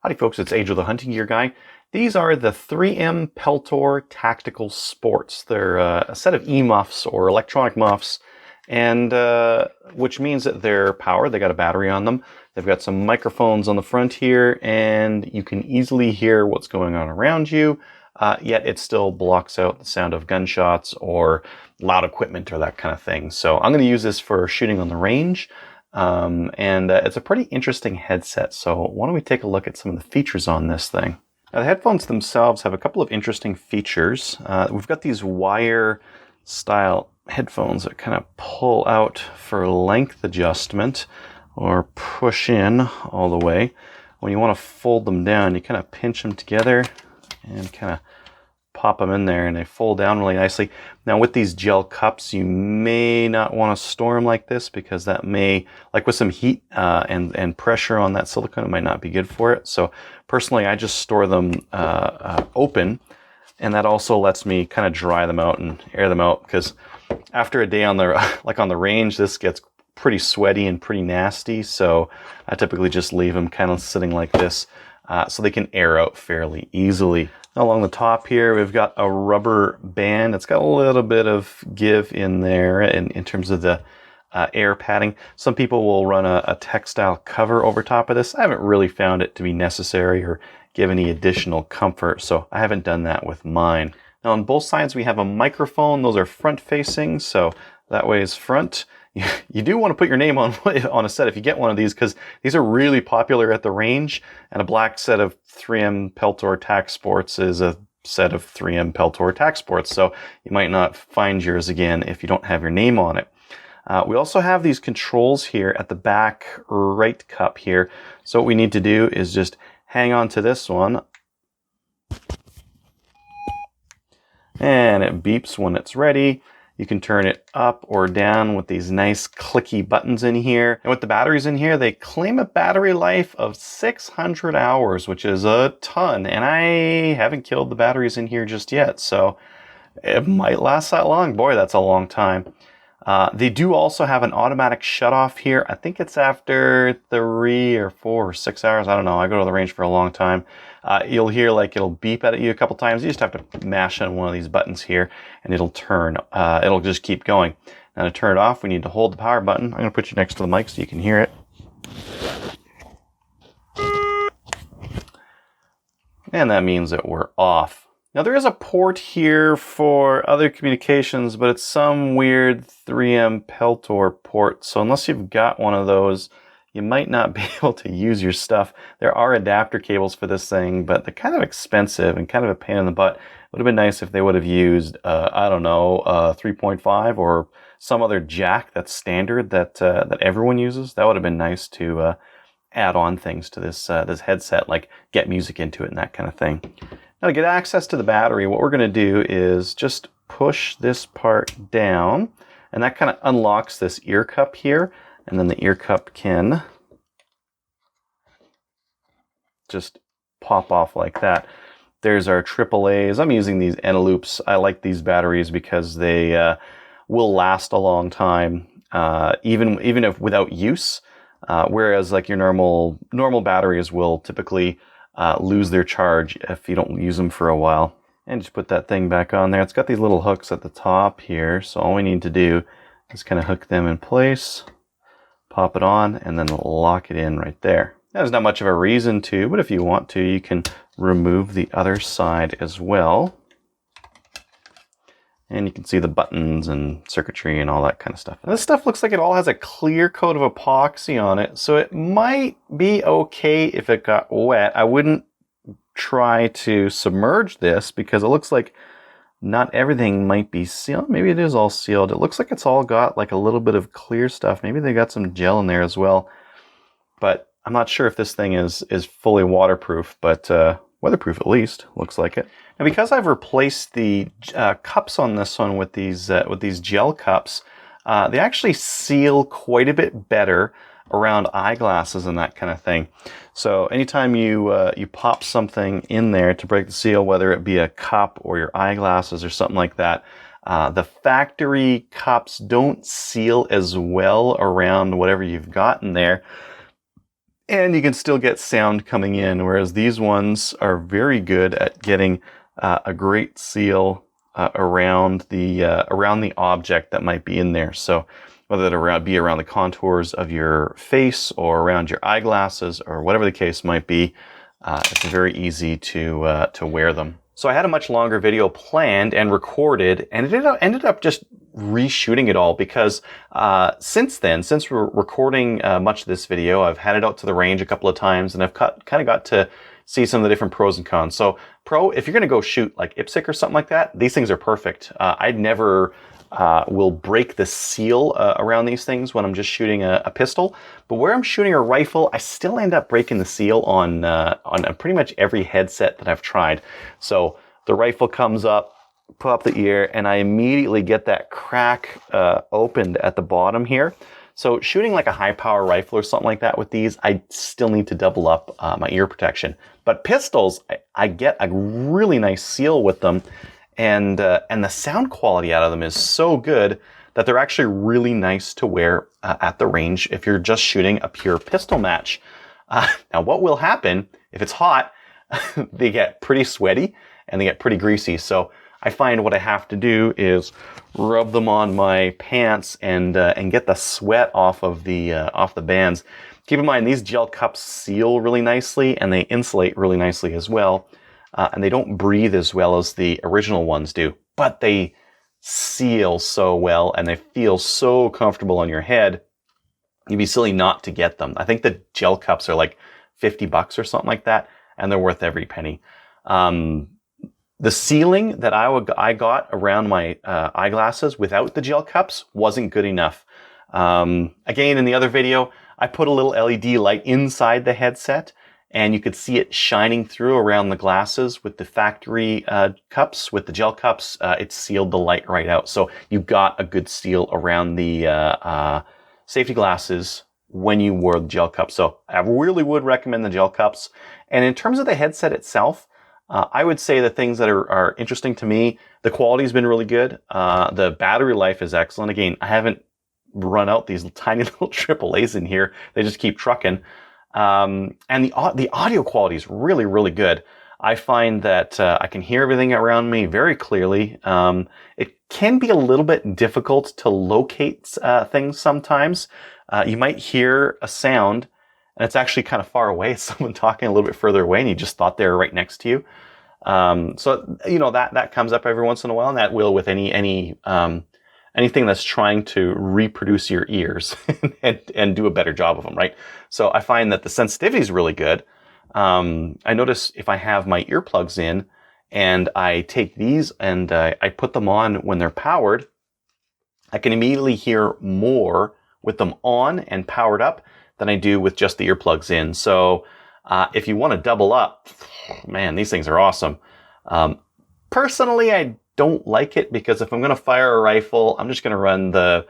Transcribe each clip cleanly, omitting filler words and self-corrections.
Howdy folks, it's Angel the Hunting Gear Guy. These are the 3M Peltor Tactical Sports. They're a set of e-muffs or electronic muffs, and which means that they're powered. They got a battery on them. They've got some microphones on the front here, and you can easily hear what's going on around you, yet it still blocks out the sound of gunshots or loud equipment or that kind of thing. So I'm going to use this for shooting on the range. It's a pretty interesting headset, so why don't we take a look at some of the features on this thing. Now, the headphones themselves have a couple of interesting features. We've got these wire style headphones that kind of pull out for length adjustment or push in all the way. When you want to fold them down, you kind of pinch them together and kind of pop them in there, and they fold down really nicely. Now with these gel cups, you may not want to store them like this because that may, like with some heat and pressure on that silicone, it might not be good for it. So personally, I just store them open, and that also lets me kind of dry them out and air them out, because after a day on the like on the range, this gets pretty sweaty and pretty nasty. So I typically just leave them kind of sitting like this so they can air out fairly easily. Along the top here, we've got a rubber band. It's got a little bit of give in there in terms of the air padding. Some people will run a textile cover over top of this. I haven't really found it to be necessary or give any additional comfort, so I haven't done that with mine. Now on both sides, we have a microphone. Those are front facing, so that way is front. You do want to put your name on a set if you get one of these, because these are really popular at the range, and a black set of 3M Peltor Tac Sports is a set of 3M Peltor Tac Sports, so you might not find yours again if you don't have your name on it. We also have these controls here at the back right cup here, so what we need to do is just hang on to this one, and it beeps when it's ready. You can turn it up or down with these nice clicky buttons in here. And with the batteries in here, they claim a battery life of 600 hours, which is a ton. And I haven't killed the batteries in here just yet, so it might last that long. Boy, that's a long time. They do also have an automatic shutoff here. I think it's after 3 or 4 or 6 hours. I don't know. I go to the range for a long time. You'll hear like it'll beep at you a couple times. You just have to mash on one of these buttons here and it'll turn. It'll just keep going. Now to turn it off, we need to hold the power button. I'm going to put you next to the mic so you can hear it. And that means that we're off. Now there is a port here for other communications, but it's some weird 3M Peltor port. So unless you've got one of those, you might not be able to use your stuff. There are adapter cables for this thing, but they're kind of expensive and kind of a pain in the butt. It would have been nice if they would have used, I don't know, 3.5 or some other jack that's standard that everyone uses. That would have been nice to add on things to this headset, like get music into it and that kind of thing. Now to get access to the battery, what we're going to do is just push this part down, and that kind of unlocks this ear cup here, and then the ear cup can just pop off like that. There's our AAAs. I'm using these Eneloops. I like these batteries because they will last a long time, even if without use. Whereas like your normal batteries will typically lose their charge if you don't use them for a while. And just put that thing back on there. It's got these little hooks at the top here, so all we need to do is kind of hook them in place, pop it on, and then lock it in right there. Now, there's not much of a reason to, but if you want to, you can remove the other side as well. And you can see the buttons and circuitry and all that kind of stuff. And this stuff looks like it all has a clear coat of epoxy on it, so it might be okay if it got wet. I wouldn't try to submerge this because it looks like not everything might be sealed. Maybe it is all sealed. It looks like it's all got like a little bit of clear stuff. Maybe they got some gel in there as well. But I'm not sure if this thing is fully waterproof, but weatherproof at least, looks like it. Now because I've replaced the cups on this one with these gel cups, they actually seal quite a bit better around eyeglasses and that kind of thing. So anytime you pop something in there to break the seal, whether it be a cup or your eyeglasses or something like that, the factory cups don't seal as well around whatever you've got in there. and you can still get sound coming in, whereas these ones are very good at getting a great seal around the object that might be in there. So whether it be around the contours of your face or around your eyeglasses or whatever the case might be, it's very easy to wear them. So I had a much longer video planned and recorded, and it ended up just reshooting it all because since we're recording much of this video, I've had it out to the range a couple of times, and I've kind of got to see some of the different pros and cons. So if you're going to go shoot like IPSC or something like that, these things are perfect. I'd never will break the seal around these things when I'm just shooting a pistol. But where I'm shooting a rifle, I still end up breaking the seal on pretty much every headset that I've tried. So the rifle comes up, put up the ear, and I immediately get that crack opened at the bottom here. So shooting like a high power rifle or something like that with these, I still need to double up my ear protection. But pistols, I get a really nice seal with them. And the sound quality out of them is so good that they're actually really nice to wear at the range if you're just shooting a pure pistol match. Now, what will happen if it's hot? They get pretty sweaty and they get pretty greasy. So I find what I have to do is rub them on my pants and get the sweat off the bands. Keep in mind, these gel cups seal really nicely and they insulate really nicely as well. And they don't breathe as well as the original ones do, but they seal so well and they feel so comfortable on your head. You'd be silly not to get them. I think the gel cups are like $50 or something like that, and they're worth every penny. The sealing that I got around my eyeglasses without the gel cups wasn't good enough. Again, in the other video, I put a little LED light inside the headset, and you could see it shining through around the glasses with the factory cups. With the gel cups, it sealed the light right out. So you got a good seal around the safety glasses when you wore the gel cups. So I really would recommend the gel cups. And in terms of the headset itself, I would say the things that are interesting to me, the quality's been really good. The battery life is excellent. Again, I haven't run out these tiny little AAAs in here. They just keep trucking. And the audio quality is really, really good. I find that I can hear everything around me very clearly. It can be a little bit difficult to locate things sometimes. You might hear a sound, and it's actually kind of far away. It's someone talking a little bit further away, and you just thought they were right next to you. So you know that comes up every once in a while, and that will with anything that's trying to reproduce your ears and do a better job of them, right? So I find that the sensitivity is really good. I notice if I have my earplugs in and I take these and I put them on when they're powered, I can immediately hear more with them on and powered up than I do with just the earplugs in. So if you want to double up, man, these things are awesome. Personally, I don't like it because if I'm going to fire a rifle, I'm just going to run the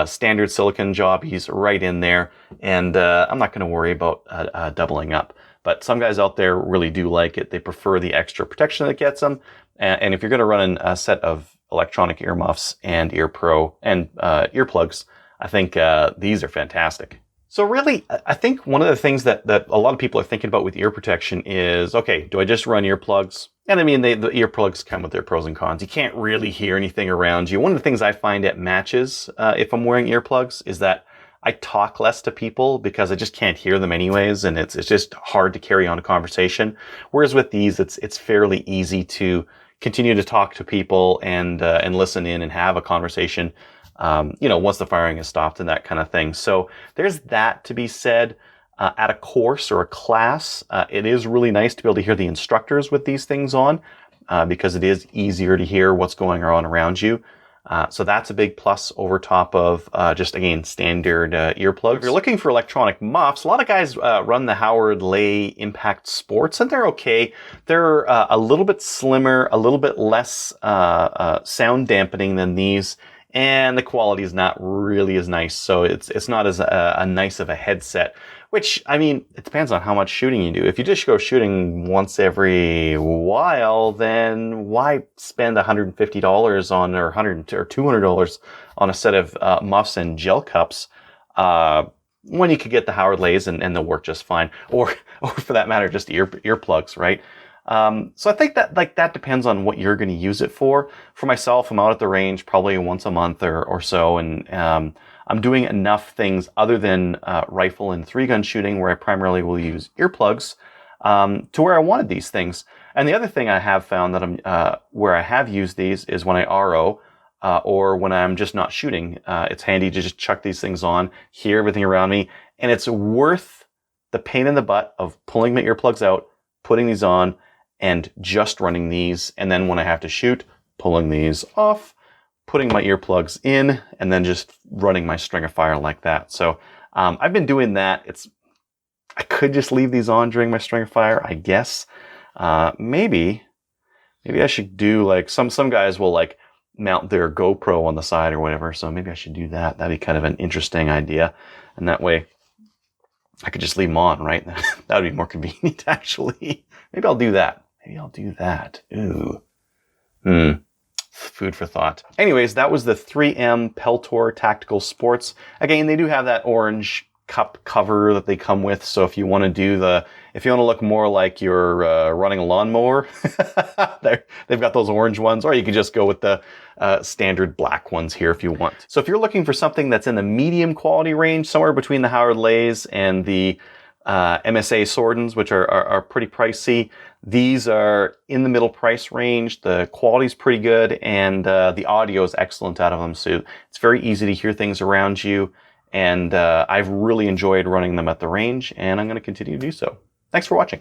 standard silicon jobbies right in there, and I'm not going to worry about doubling up. But some guys out there really do like it. They prefer the extra protection that gets them. And if you're going to run a set of electronic earmuffs and earplugs, I think these are fantastic. So really, I think one of the things that a lot of people are thinking about with ear protection is, okay, do I just run earplugs? And I mean, the earplugs come with their pros and cons. You can't really hear anything around you. One of the things I find at matches, if I'm wearing earplugs, is that I talk less to people because I just can't hear them anyways, and it's just hard to carry on a conversation. Whereas with these, it's fairly easy to continue to talk to people and listen in and have a conversation. Once the firing is stopped and that kind of thing. So there's that to be said. At a course or a class, it is really nice to be able to hear the instructors with these things on, because it is easier to hear what's going on around you. So that's a big plus over top of just, again, standard earplugs. If you're looking for electronic muffs, a lot of guys run the Howard Lay Impact Sports, and they're okay. They're a little bit slimmer, a little bit less sound dampening than these, and the quality is not really as nice. So it's not as nice of a headset. Which, I mean, it depends on how much shooting you do. If you just go shooting once every while, then why spend $150 on, or $100 or $200 on a set of muffs and gel cups? when you could get the Howard Lays and they'll work just fine, or for that matter, just earplugs, right? So I think that that depends on what you're going to use it for. For myself, I'm out at the range probably once a month or so, and I'm doing enough things other than rifle and 3-gun shooting where I primarily will use earplugs to where I wanted these things. And the other thing I have found that where I have used these is when I RO or when I'm just not shooting. It's handy to just chuck these things on, hear everything around me, and it's worth the pain in the butt of pulling my earplugs out, putting these on, and just running these, and then when I have to shoot, pulling these off, putting my earplugs in, and then just running my string of fire like that. So I've been doing that. I could just leave these on during my string of fire, I guess. Maybe I should do like some guys will like mount their GoPro on the side or whatever. So maybe I should do that. That'd be kind of an interesting idea, and that way I could just leave them on, right? That would be more convenient, actually. Maybe I'll do that. Ooh. Food for thought. Anyways, that was the 3M Peltor Tactical Sports. Again, they do have that orange cup cover that they come with. So if you want to look more like you're running a lawnmower, they've got those orange ones, or you could just go with the standard black ones here if you want. So if you're looking for something that's in the medium quality range, somewhere between the Howard Lays and the MSA Swordens, which are pretty pricey, these are in the middle price range. The quality's pretty good, and the audio is excellent out of them. So it's very easy to hear things around you. And I've really enjoyed running them at the range, and I'm going to continue to do so. Thanks for watching.